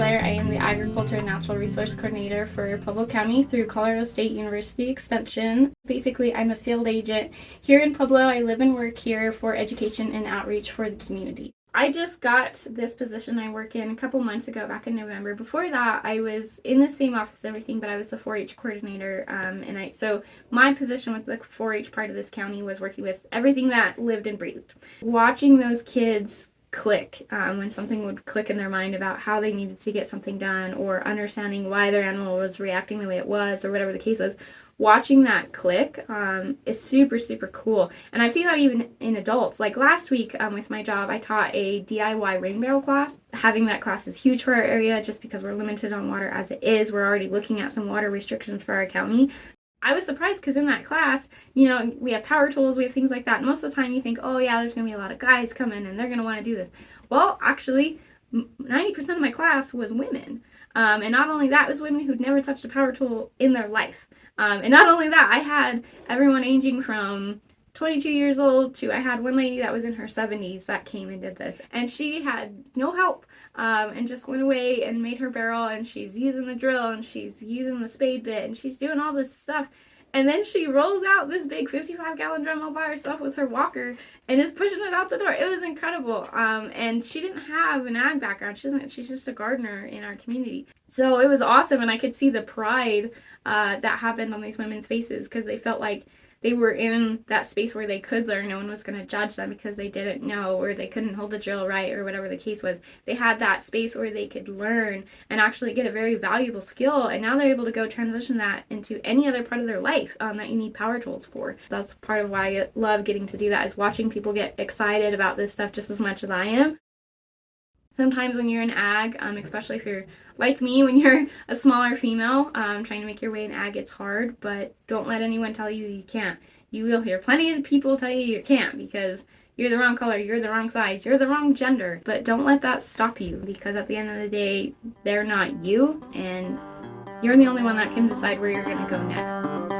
DeLair. I am the Agriculture and Natural Resource Coordinator for Pueblo County through Colorado State University Extension. Basically, I'm a field agent here in Pueblo. I live and work here for education and outreach for the community. I just got this position I work in a couple months ago, back in November. Before that, I was in the same office and everything, but I was the 4-H coordinator. So my position with the 4-H part of this county was working with everything that lived and breathed. Watching those kids click when something would click in their mind about how they needed to get something done, or understanding why their animal was reacting the way it was, or whatever the case was. Watching that click is super, super cool. And I've seen that even in adults. Like last week with my job, I taught a DIY rain barrel class. Having that class is huge for our area just because we're limited on water as it is. We're already looking at some water restrictions for our county. I was surprised because in that class, we have power tools, we have things like that. And most of the time you think, oh yeah, there's going to be a lot of guys coming and they're going to want to do this. Well, actually, 90% of my class was women. And not only that, it was women who'd never touched a power tool in their life. And not only that, I had everyone ranging from 22 years old to, I had one lady that was in her 70s that came and did this. And she had no help and just went away and made her barrel, and she's using the drill and she's using the spade bit and she's doing all this stuff. And then she rolls out this big 55-gallon drum all by herself with her walker and is pushing it out the door. It was incredible. And she didn't have an ag background. She's just a gardener in our community. So it was awesome, and I could see the pride that happened on these women's faces because they felt like they were in that space where they could learn. No one was going to judge them because they didn't know, or they couldn't hold the drill right, or whatever the case was. They had that space where they could learn and actually get a very valuable skill, and now they're able to go transition that into any other part of their life that you need power tools for. That's part of why I love getting to do that, is watching people get excited about this stuff just as much as I am. Sometimes when you're in ag, especially if you're like me, when you're a smaller female, trying to make your way in ag, it's hard, but don't let anyone tell you you can't. You will hear plenty of people tell you you can't because you're the wrong color, you're the wrong size, you're the wrong gender. But don't let that stop you, because at the end of the day, they're not you, and you're the only one that can decide where you're going to go next.